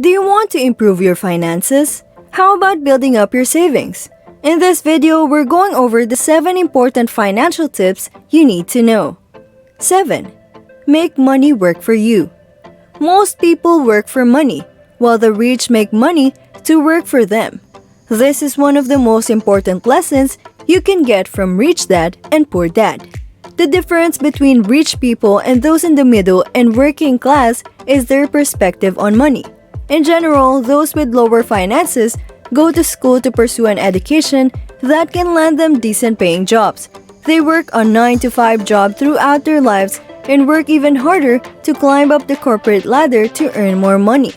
Do you want to improve your finances? How about building up your savings? In this video, we're going over the 7 important financial tips you need to know. 7. Make money work for you. Most people work for money, while the rich make money to work for them. This is one of the most important lessons you can get from Rich Dad and Poor Dad. The difference between rich people and those in the middle and working class is their perspective on money. In general, those with lower finances go to school to pursue an education that can land them decent paying jobs. They work a 9-to-5 job throughout their lives and work even harder to climb up the corporate ladder to earn more money.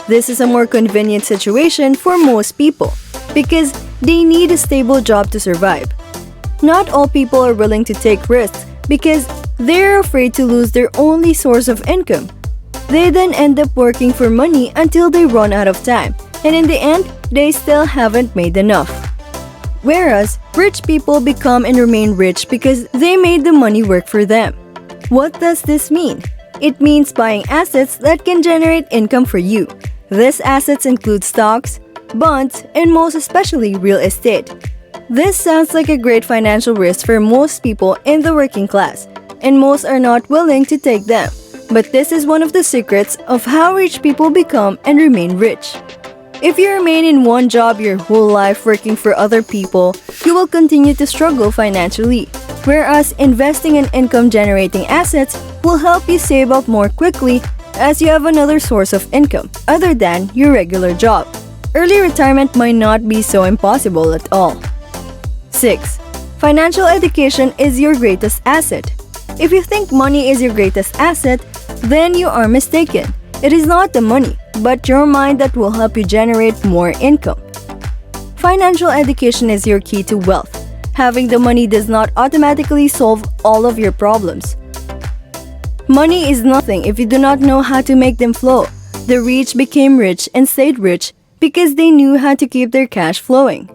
This is a more convenient situation for most people because they need a stable job to survive. Not all people are willing to take risks because they're afraid to lose their only source of income. They then end up working for money until they run out of time, and in the end, they still haven't made enough. Whereas, rich people become and remain rich because they made the money work for them. What does this mean? It means buying assets that can generate income for you. These assets include stocks, bonds, and most especially real estate. This sounds like a great financial risk for most people in the working class, and most are not willing to take them. But this is one of the secrets of how rich people become and remain rich. If you remain in one job your whole life working for other people, you will continue to struggle financially. Whereas investing in income-generating assets will help you save up more quickly as you have another source of income other than your regular job. Early retirement might not be so impossible at all. 6. Financial education is your greatest asset. If you think money is your greatest asset, then you are mistaken. It is not the money, but your mind that will help you generate more income. Financial education is your key to wealth. Having the money does not automatically solve all of your problems. Money is nothing if you do not know how to make them flow. The rich became rich and stayed rich because they knew how to keep their cash flowing.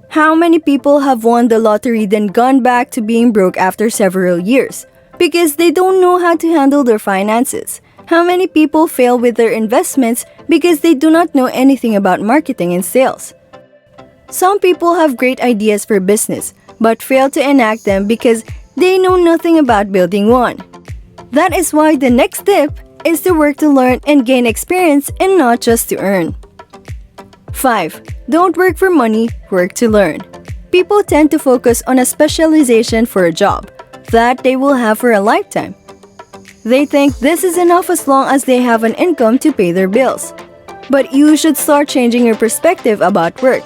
How many people have won the lottery then gone back to being broke after several years? Because they don't know how to handle their finances. How many people fail with their investments because they do not know anything about marketing and sales? Some people have great ideas for business, but fail to enact them because they know nothing about building one. That is why the next tip is to work to learn and gain experience and not just to earn. 5. Don't work for money, work to learn. People tend to focus on a specialization for a job that they will have for a lifetime. They think this is enough as long as they have an income to pay their bills. But you should start changing your perspective about work.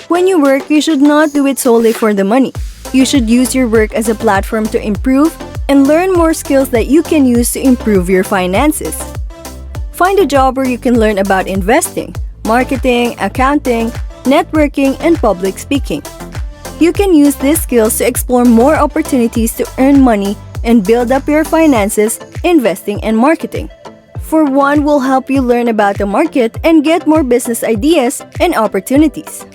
When you work, you should not do it solely for the money. You should use your work as a platform to improve and learn more skills that you can use to improve your finances. Find a job where you can learn about investing, marketing, accounting, networking, and public speaking. You can use these skills to explore more opportunities to earn money and build up your finances, investing, and marketing. For one will help you learn about the market and get more business ideas and opportunities.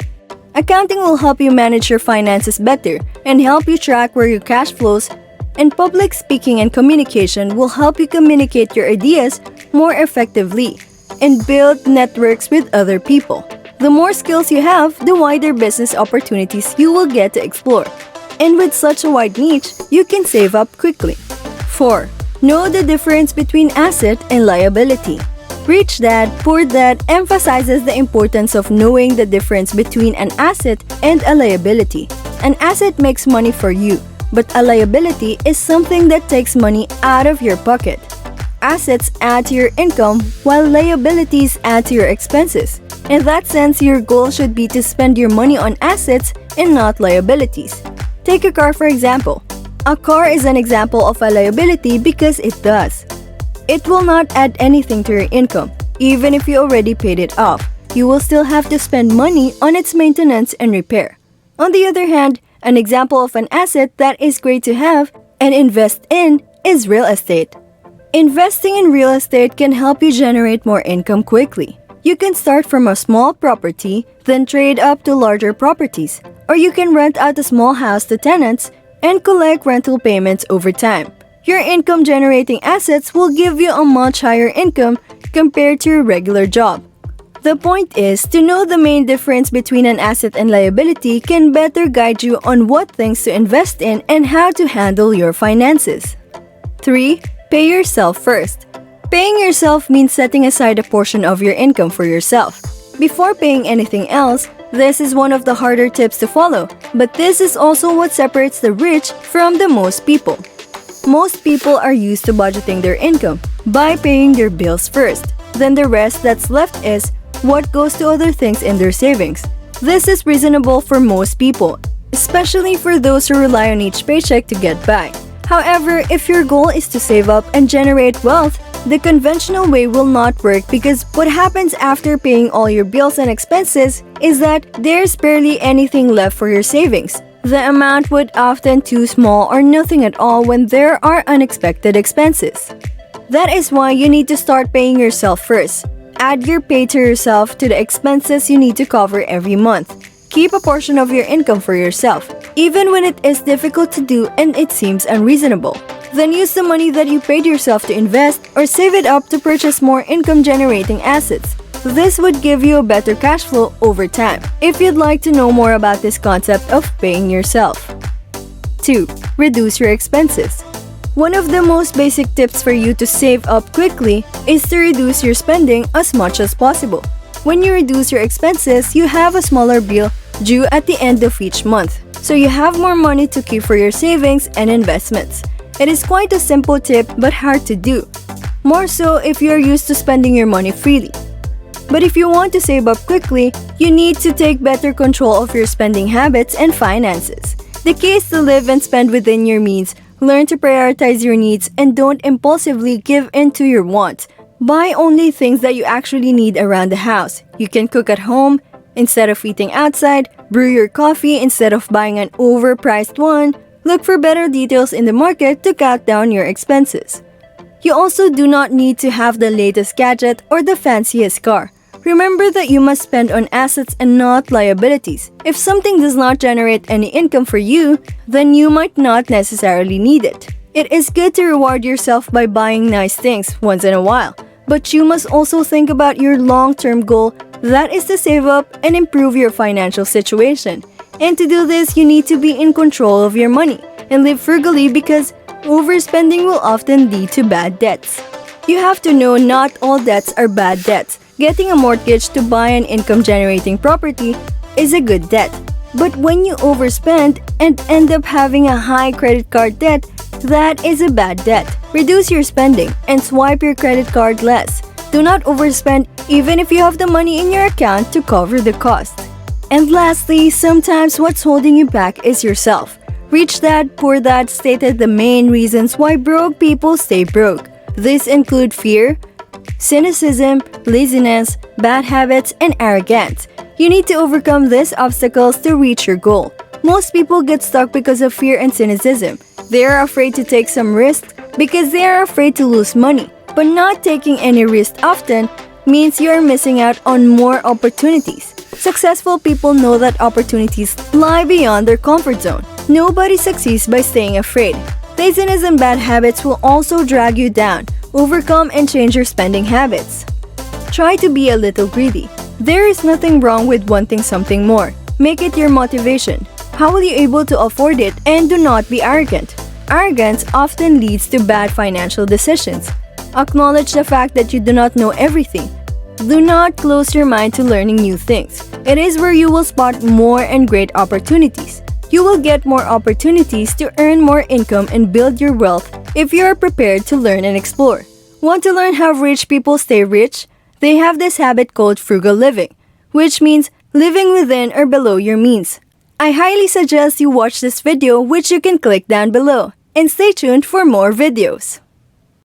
Accounting will help you manage your finances better and help you track where your cash flows, and public speaking and communication will help you communicate your ideas more effectively and build networks with other people. The more skills you have, the wider business opportunities you will get to explore. And with such a wide niche, you can save up quickly. 4. Know the difference between asset and liability. Rich Dad, Poor Dad emphasizes the importance of knowing the difference between an asset and a liability. An asset makes money for you, but a liability is something that takes money out of your pocket. Assets add to your income, while liabilities add to your expenses. In that sense, your goal should be to spend your money on assets and not liabilities. Take a car for example. A car is an example of a liability because it does. It will not add anything to your income. Even if you already paid it off, you will still have to spend money on its maintenance and repair. On the other hand, an example of an asset that is great to have and invest in is real estate. Investing in real estate can help you generate more income quickly. You can start from a small property, then trade up to larger properties, or you can rent out a small house to tenants and collect rental payments over time. Your income-generating assets will give you a much higher income compared to your regular job. The point is to know the main difference between an asset and liability can better guide you on what things to invest in and how to handle your finances. 3. Pay yourself first. Paying yourself means setting aside a portion of your income for yourself. Before paying anything else, this is one of the harder tips to follow, but this is also what separates the rich from the most people. Most people are used to budgeting their income by paying their bills first. Then the rest that's left is what goes to other things in their savings. This is reasonable for most people, especially for those who rely on each paycheck to get by. However, if your goal is to save up and generate wealth, the conventional way will not work because what happens after paying all your bills and expenses is that there's barely anything left for your savings. The amount would often too small or nothing at all when there are unexpected expenses. That is why you need to start paying yourself first. Add your pay to yourself to the expenses you need to cover every month. Keep a portion of your income for yourself, even when it is difficult to do and it seems unreasonable. Then use the money that you paid yourself to invest or save it up to purchase more income-generating assets. This would give you a better cash flow over time if you'd like to know more about this concept of paying yourself. 2. Reduce your expenses. One of the most basic tips for you to save up quickly is to reduce your spending as much as possible. When you reduce your expenses, you have a smaller bill due at the end of each month, so you have more money to keep for your savings and investments. It is quite a simple tip but hard to do, more so if you are used to spending your money freely. But if you want to save up quickly, you need to take better control of your spending habits and finances. The key is to live and spend within your means. Learn to prioritize your needs and don't impulsively give in to your wants. Buy only things that you actually need around the house. You can cook at home instead of eating outside, brew your coffee instead of buying an overpriced one. Look for better details in the market to cut down your expenses. You also do not need to have the latest gadget or the fanciest car. Remember that you must spend on assets and not liabilities. If something does not generate any income for you, then you might not necessarily need it. It is good to reward yourself by buying nice things once in a while, but you must also think about your long-term goal, that is to save up and improve your financial situation. And to do this, you need to be in control of your money and live frugally because overspending will often lead to bad debts. You have to know not all debts are bad debts. Getting a mortgage to buy an income-generating property is a good debt. But when you overspend and end up having a high credit card debt, that is a bad debt. Reduce your spending and swipe your credit card less. Do not overspend even if you have the money in your account to cover the cost. And lastly, sometimes what's holding you back is yourself. Rich Dad Poor Dad stated the main reasons why broke people stay broke. These include fear, cynicism, laziness, bad habits, and arrogance. You need to overcome these obstacles to reach your goal. Most people get stuck because of fear and cynicism. They are afraid to take some risks because they are afraid to lose money. But not taking any risk often means you are missing out on more opportunities. Successful people know that opportunities lie beyond their comfort zone. Nobody succeeds by staying afraid. Laziness and bad habits will also drag you down. Overcome and change your spending habits. Try to be a little greedy. There is nothing wrong with wanting something more. Make it your motivation. How will you be able to afford it? And do not be arrogant. Arrogance often leads to bad financial decisions. Acknowledge the fact that you do not know everything. Do not close your mind to learning new things. It is where you will spot more and great opportunities. You will get more opportunities to earn more income and build your wealth if you are prepared to learn and explore. Want to learn how rich people stay rich? They have this habit called frugal living, which means living within or below your means. I highly suggest you watch this video, which you can click down below, and stay tuned for more videos.